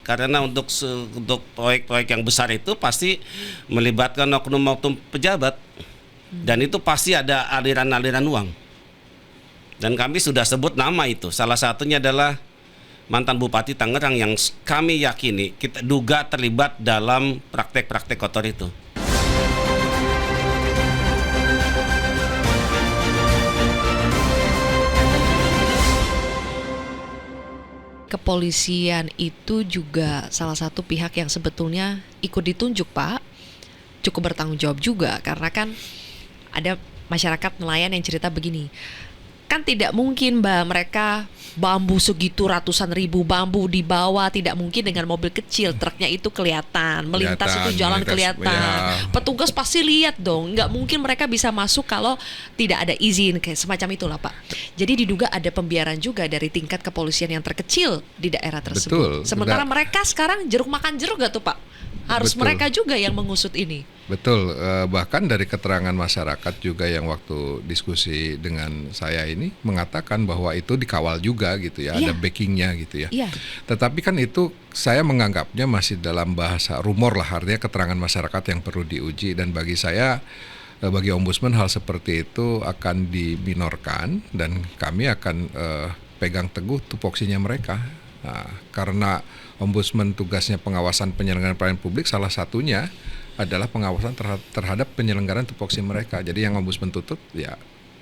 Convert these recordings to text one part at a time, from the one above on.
karena untuk proyek-proyek yang besar itu pasti melibatkan oknum-oknum pejabat, dan itu pasti ada aliran-aliran uang. Dan kami sudah sebut nama itu. Salah satunya adalah mantan Bupati Tangerang yang kami yakini kita duga terlibat dalam praktek-praktek kotor itu. Kepolisian itu juga salah satu pihak yang sebetulnya ikut ditunjuk, Pak. Cukup bertanggung jawab juga, karena kan ada masyarakat nelayan yang cerita begini. Kan tidak mungkin, Mbak, mereka bambu segitu ratusan ribu bambu dibawa, tidak mungkin dengan mobil kecil. Truknya itu kelihatan, melintas itu jalan kelihatan. Ya. Petugas pasti lihat dong. Nggak mungkin mereka bisa masuk kalau tidak ada izin, kayak semacam itulah, Pak. Jadi diduga ada pembiaran juga dari tingkat kepolisian yang terkecil di daerah tersebut. Betul. Sementara mereka sekarang jeruk makan jeruk gak tuh, Pak? Harus betul. Mereka juga yang mengusut ini. Betul, bahkan dari keterangan masyarakat juga yang waktu diskusi dengan saya ini mengatakan bahwa itu dikawal juga gitu ya, ada backingnya gitu ya. Tetapi kan itu saya menganggapnya masih dalam bahasa rumor lah, artinya keterangan masyarakat yang perlu diuji, dan bagi saya, bagi Ombudsman hal seperti itu akan diminorkan dan kami akan pegang teguh tupoksinya mereka. Nah, karena Ombudsman tugasnya pengawasan penyelenggaraan pelayanan publik, salah satunya adalah pengawasan terhadap penyelenggaraan tupoksi mereka. Jadi yang Ombudsman tutup, ya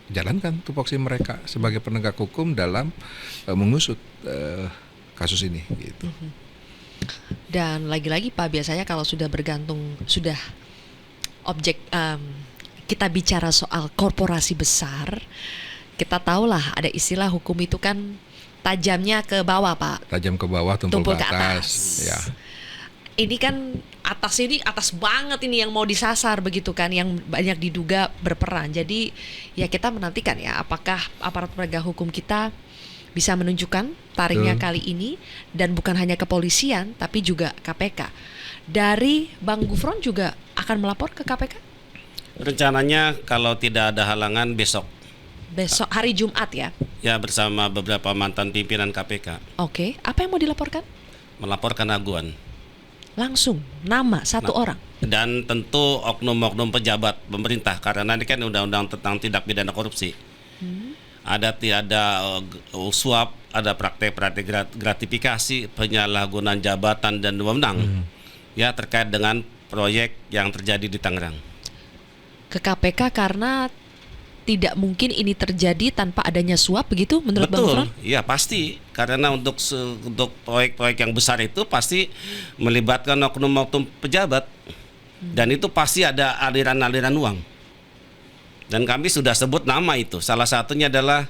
jalankan tupoksi mereka sebagai penegak hukum dalam mengusut kasus ini. Gitu. Dan lagi-lagi Pak, biasanya kalau sudah bergantung, sudah objek, kita bicara soal korporasi besar, kita tahulah ada istilah hukum itu kan tajamnya ke bawah, Pak. Tajam ke bawah, tumpul ke atas. Ya. Ini kan atas banget ini yang mau disasar begitu kan, yang banyak diduga berperan. Jadi ya kita menantikan ya apakah aparat penegak hukum kita bisa menunjukkan taringnya kali ini, dan bukan hanya kepolisian tapi juga KPK. Dari Bang Gufron juga akan melapor ke KPK? Rencananya kalau tidak ada halangan besok hari Jumat ya? Ya, bersama beberapa mantan pimpinan KPK. Oke, apa yang mau dilaporkan? Melaporkan aguan. Langsung, nama satu orang? Dan tentu oknum-oknum pejabat pemerintah, karena ini kan undang-undang tentang tindak pidana korupsi. Ada suap, ada praktek-praktek gratifikasi, penyalahgunaan jabatan dan wewenang ya terkait dengan proyek yang terjadi di Tangerang. Ke KPK karena tidak mungkin ini terjadi tanpa adanya suap, begitu menurut Bang Gufron? Betul, iya pasti. Karena untuk proyek-proyek yang besar itu pasti melibatkan oknum-oknum pejabat, dan itu pasti ada aliran-aliran uang. Dan kami sudah sebut nama itu. Salah satunya adalah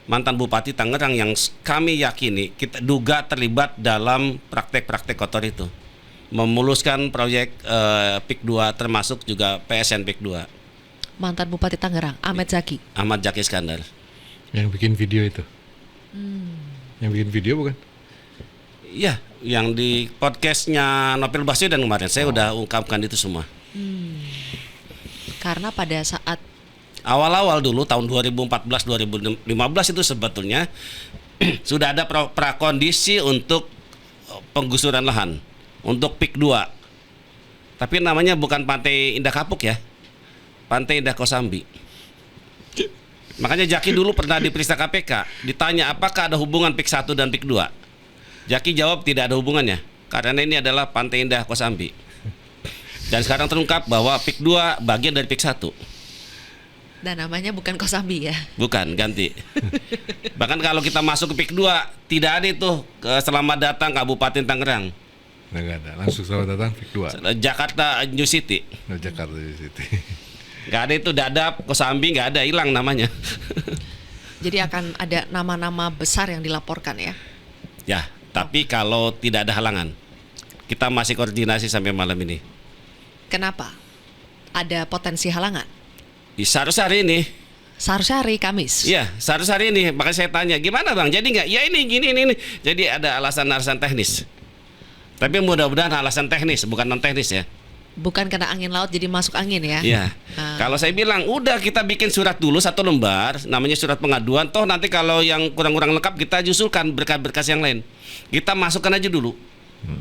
mantan Bupati Tangerang yang kami yakini kita duga terlibat dalam praktek-praktek kotor itu, memuluskan proyek PIK 2 termasuk juga PSN PIK 2. Mantan Bupati Tangerang, Ahmad Zaki Iskandar. Yang bikin video itu. Yang bikin video bukan? Iya, yang di podcastnya Novel Baswedan kemarin saya udah ungkapkan itu semua. Karena pada saat awal-awal dulu tahun 2014-2015 itu sebetulnya sudah ada prakondisi untuk penggusuran lahan untuk PIK 2. Tapi namanya bukan Pantai Indah Kapuk ya, Pantai Indah Kosambi. Makanya Jaki dulu pernah diperiksa KPK, ditanya apakah ada hubungan PIK 1 dan PIK 2. Jaki jawab tidak ada hubungannya, karena ini adalah Pantai Indah Kosambi. Dan sekarang terungkap bahwa PIK 2 bagian dari PIK 1. Dan namanya bukan Kosambi ya? Bukan, ganti. Bahkan kalau kita masuk ke PIK 2, tidak ada itu selamat datang Kabupaten Tangerang. Nggak ada, langsung selamat datang PIK 2. Jakarta New City. Jakarta New City. Nggak ada itu, Dadap, Kosambi, nggak ada, hilang namanya. Jadi akan ada nama-nama besar yang dilaporkan ya? Ya, tapi kalau tidak ada halangan, kita masih koordinasi sampai malam ini. Kenapa? Ada potensi halangan? Seharusnya hari ini. Seharusnya hari Kamis? Iya, seharusnya hari ini. Makanya saya tanya, gimana Bang, jadi nggak? Ya ini, gini, ini. Jadi ada alasan-alasan teknis. Tapi mudah-mudahan alasan teknis, bukan non-teknis ya. Bukan karena angin laut jadi masuk angin ya? Iya. Kalau saya bilang udah kita bikin surat dulu 1 lembar, namanya surat pengaduan. Toh nanti kalau yang kurang-kurang lengkap kita usulkan berkas-berkas yang lain. Kita masukkan aja dulu.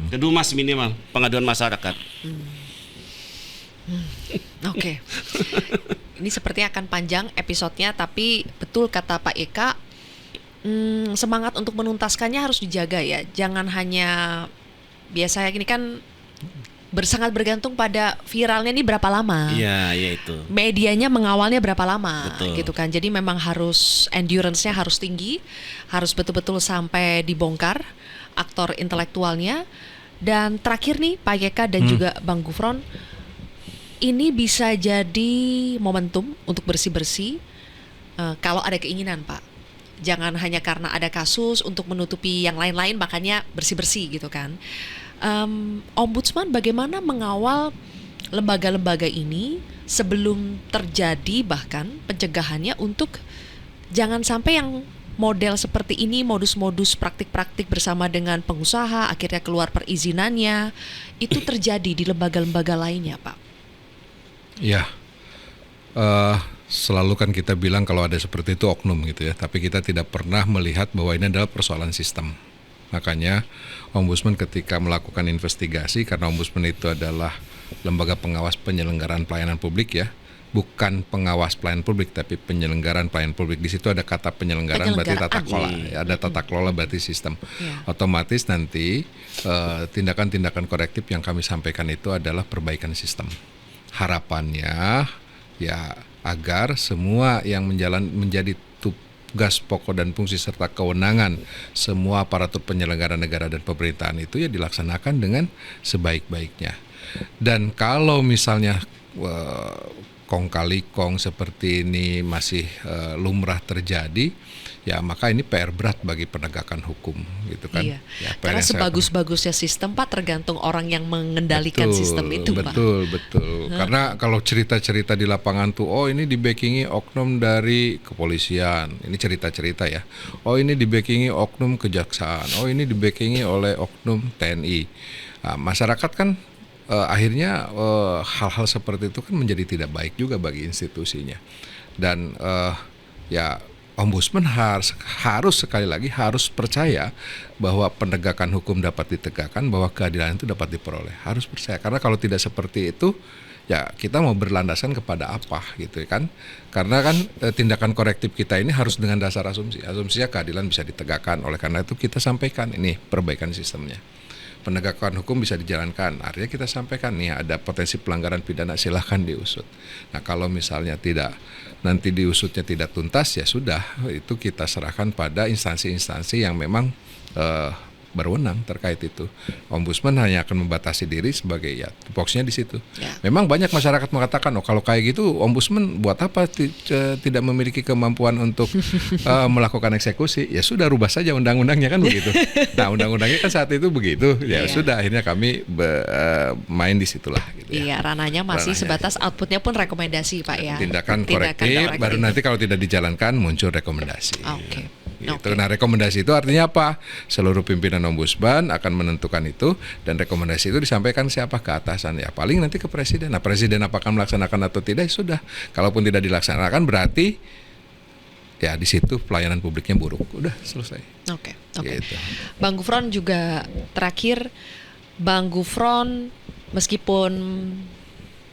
Kedua masih minimal pengaduan masyarakat. Oke. Ini sepertinya akan panjang episodenya, tapi betul kata Pak Eka, semangat untuk menuntaskannya harus dijaga ya. Jangan hanya biasanya ini kan sangat bergantung pada viralnya ini berapa lama. Iya, itu. Medianya mengawalnya berapa lama. Betul. Gitu kan. Jadi memang harus endurance-nya harus tinggi, harus betul-betul sampai dibongkar aktor intelektualnya. Dan terakhir nih Pak Eka dan juga Bang Gufron, ini bisa jadi momentum untuk bersih-bersih kalau ada keinginan, Pak. Jangan hanya karena ada kasus untuk menutupi yang lain-lain makanya bersih-bersih gitu kan. Ombudsman bagaimana mengawal lembaga-lembaga ini sebelum terjadi bahkan pencegahannya untuk jangan sampai yang model seperti ini, modus-modus praktik-praktik bersama dengan pengusaha akhirnya keluar perizinannya itu terjadi di lembaga-lembaga lainnya, Pak. Ya, selalu kan kita bilang kalau ada seperti itu oknum gitu ya, tapi kita tidak pernah melihat bahwa ini adalah persoalan sistem. Makanya Ombudsman ketika melakukan investigasi, karena Ombudsman itu adalah lembaga pengawas penyelenggaraan pelayanan publik ya, bukan pengawas pelayanan publik tapi penyelenggaraan pelayanan publik. Di situ ada kata penyelenggaraan berarti tata kelola, ya, ada tata kelola berarti sistem. Otomatis nanti tindakan-tindakan korektif yang kami sampaikan itu adalah perbaikan sistem. Harapannya ya agar semua yang menjadi tugas pokok dan fungsi serta kewenangan semua aparatur penyelenggara negara dan pemerintahan itu ya dilaksanakan dengan sebaik-baiknya. Dan kalau misalnya kong kali kong seperti ini masih lumrah terjadi, ya maka ini PR berat bagi penegakan hukum gitu kan. Iya. Ya, karena sebagus-bagusnya sistem, Pak, tergantung orang yang mengendalikan sistem itu, Pak. Betul. Karena kalau cerita-cerita di lapangan tuh, oh ini di-backingi oknum dari kepolisian, ini cerita-cerita ya. Oh ini di-backingi oknum kejaksaan, oh ini di-backingi oleh oknum TNI. Nah, masyarakat kan akhirnya hal-hal seperti itu kan menjadi tidak baik juga bagi institusinya. Dan ya Ombudsman harus sekali lagi harus percaya bahwa penegakan hukum dapat ditegakkan, bahwa keadilan itu dapat diperoleh. Harus percaya, karena kalau tidak seperti itu, ya kita mau berlandasan kepada apa gitu kan? Karena kan tindakan korektif kita ini harus dengan dasar asumsinya keadilan bisa ditegakkan. Oleh karena itu kita sampaikan ini perbaikan sistemnya. Penegakan hukum bisa dijalankan, artinya kita sampaikan nih ada potensi pelanggaran pidana, silahkan diusut. Nah kalau misalnya nanti diusutnya tidak tuntas, ya sudah, itu kita serahkan pada instansi-instansi yang memang berwenang terkait itu. Ombudsman hanya akan membatasi diri sebagai ya tupoksinya di situ. Ya. Memang banyak masyarakat mengatakan, oh kalau kayak gitu Ombudsman buat apa tidak memiliki kemampuan untuk melakukan eksekusi? Ya sudah, rubah saja undang-undangnya kan begitu. Nah undang-undangnya kan saat itu begitu. Ya sudah, akhirnya kami main di situlah. Gitu Iya, ranahnya masih sebatas outputnya pun rekomendasi, Pak ya. Tindakan korektif, baru nanti kalau tidak dijalankan muncul rekomendasi. Oke. Gitu. Nah rekomendasi itu artinya apa? Seluruh pimpinan Ombudsman akan menentukan itu, dan rekomendasi itu disampaikan siapa ke atasan, ya paling nanti ke presiden. Nah presiden apakah melaksanakan atau tidak, ya sudah. Kalaupun tidak dilaksanakan berarti ya di situ pelayanan publiknya buruk. Udah selesai. Oke. Gitu. Bang Gufron juga terakhir, Bang Gufron meskipun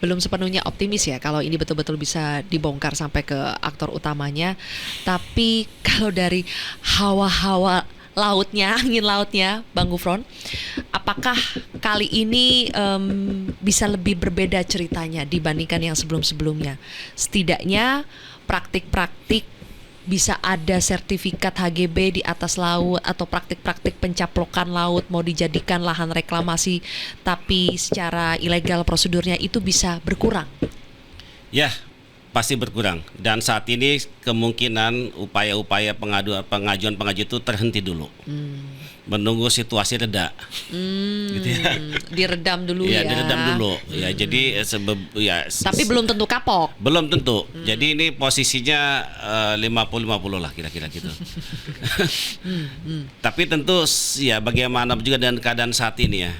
belum sepenuhnya optimis ya kalau ini betul-betul bisa dibongkar sampai ke aktor utamanya, tapi kalau dari hawa-hawa lautnya, angin lautnya, Bang Gufron, apakah kali ini bisa lebih berbeda ceritanya dibandingkan yang sebelum-sebelumnya? Setidaknya praktik-praktik bisa ada sertifikat HGB di atas laut, atau praktik-praktik pencaplokan laut mau dijadikan lahan reklamasi tapi secara ilegal prosedurnya itu bisa berkurang? Ya, pasti berkurang. Dan saat ini kemungkinan upaya-upaya pengajuan itu terhenti dulu. Menunggu situasi reda. Gitu ya. Diredam dulu ya. Diredam dulu. Ya, jadi tapi belum tentu kapok. Belum tentu. Jadi ini posisinya 50-50 lah kira-kira gitu. Tapi tentu ya bagaimana juga dengan keadaan saat ini ya,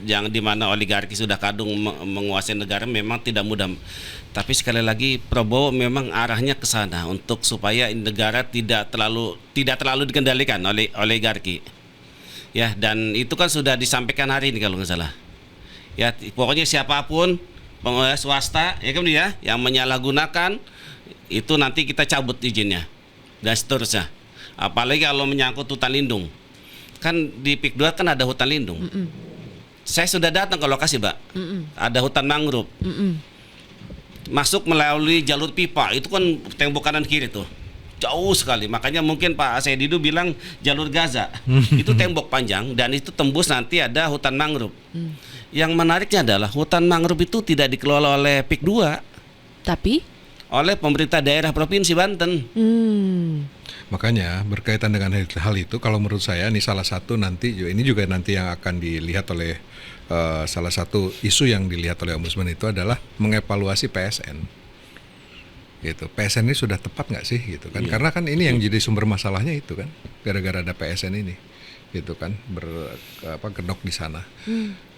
yang dimana oligarki sudah kadung menguasai negara, memang tidak mudah. Tapi sekali lagi Prabowo memang arahnya ke sana untuk supaya negara tidak terlalu dikendalikan oleh oligarki. Ya, dan itu kan sudah disampaikan hari ini kalau nggak salah. Ya, pokoknya siapapun swasta ya kan ya yang menyalahgunakan itu nanti kita cabut izinnya dan seterusnya. Apalagi kalau menyangkut hutan lindung. Kan di PIK 2 kan ada hutan lindung. Saya sudah datang ke lokasi, Mbak. Ada hutan mangrove. Masuk melalui jalur pipa, itu kan tembok kanan kiri tuh. Jauh sekali, makanya mungkin Pak Sedidu bilang jalur Gaza. Itu tembok panjang dan itu tembus nanti ada hutan mangrove. Yang menariknya adalah hutan mangrove itu tidak dikelola oleh PIK 2, tapi oleh pemerintah daerah Provinsi Banten. Makanya berkaitan dengan hal itu, kalau menurut saya ini salah satu nanti, ini juga nanti yang akan dilihat oleh salah satu isu yang dilihat oleh Ombudsman itu adalah mengevaluasi PSN. Gitu. PSN ini sudah tepat nggak sih gitu kan? Karena kan ini yang jadi sumber masalahnya itu kan, gara-gara ada PSN ini, gitu kan, kedok di sana.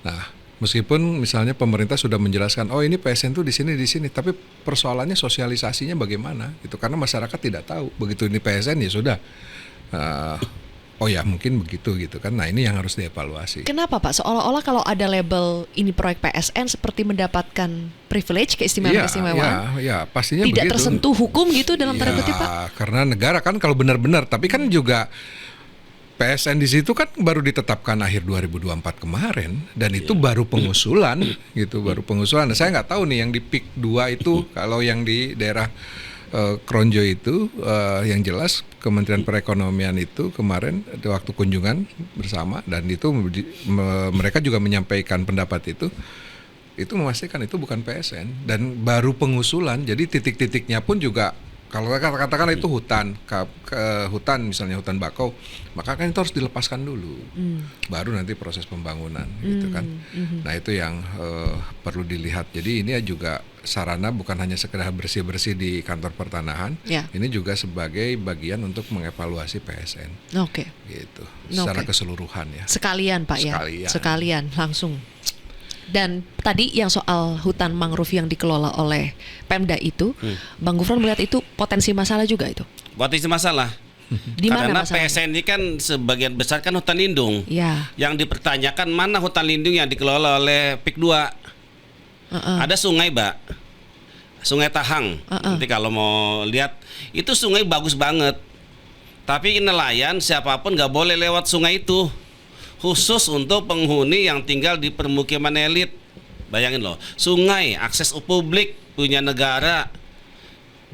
Nah, meskipun misalnya pemerintah sudah menjelaskan, oh ini PSN tuh di sini, tapi persoalannya sosialisasinya bagaimana? Gitu, karena masyarakat tidak tahu. Begitu ini PSN ya sudah. Oh ya mungkin begitu gitu kan. Nah ini yang harus dievaluasi. Kenapa Pak? Seolah-olah kalau ada label ini proyek PSN seperti mendapatkan privilege, keistimewaan-keistimewaan. Ya, pastinya tidak begitu. Tersentuh hukum gitu dalam tanda kutip Pak? Karena negara kan kalau benar-benar, tapi kan juga PSN di situ kan baru ditetapkan akhir 2024 kemarin dan itu baru pengusulan gitu, baru pengusulan. Nah, saya nggak tahu nih yang di PIK 2 itu kalau yang di daerah Kronjo itu yang jelas Kementerian Perekonomian itu kemarin ada waktu kunjungan bersama dan itu mereka juga menyampaikan pendapat itu memastikan itu bukan PSN dan baru pengusulan, jadi titik-titiknya pun juga kalau katakan itu hutan hutan misalnya hutan bakau, maka kan itu harus dilepaskan dulu, baru nanti proses pembangunan gitu kan. Nah itu yang perlu dilihat. Jadi ini juga sarana bukan hanya sekedar bersih-bersih di kantor pertanahan, ini juga sebagai bagian untuk mengevaluasi PSN. Oke. Gitu. Secara keseluruhan ya. Sekalian Pak ya. Sekalian langsung. Dan tadi yang soal hutan mangrove yang dikelola oleh Pemda itu, Bang Gufron melihat itu potensi masalah juga itu. Potensi masalah. Di mana karena masalahnya? PSN ini kan sebagian besar kan hutan lindung. Ya. Yang dipertanyakan mana hutan lindung yang dikelola oleh PIK 2. Ada sungai, Mbak. Sungai Tahang. Nanti kalau mau lihat itu sungai bagus banget. Tapi nelayan siapapun nggak boleh lewat sungai itu. Khusus untuk penghuni yang tinggal di permukiman elit. Bayangin loh, sungai akses publik punya negara,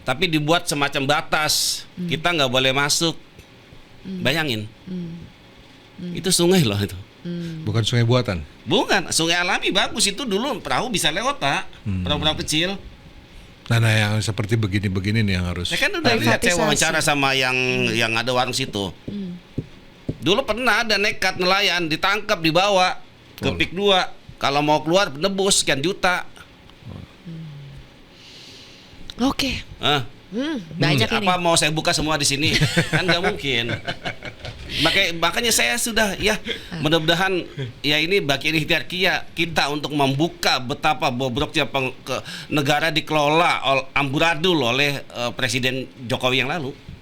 tapi dibuat semacam batas, kita nggak boleh masuk. Bayangin, itu sungai loh itu. Bukan sungai buatan. Bukan, sungai alami bagus itu dulu perahu bisa lewat Pak, perahu-perahu kecil. Nah yang seperti begini-begini nih yang harus. Saya kan udah lihat saya wawancara sama yang ada warung situ. Dulu pernah ada nekat nelayan ditangkap dibawa ke PIK 2. Kalau mau keluar nebus sekian juta. Oke. Banyak ini. Apa mau saya buka semua di sini? Kan nggak mungkin. Makanya saya sudah ya mudah-mudahan ya ini bagian ikhtiar kita untuk membuka betapa bobroknya negara dikelola amburadul oleh Presiden Jokowi yang lalu.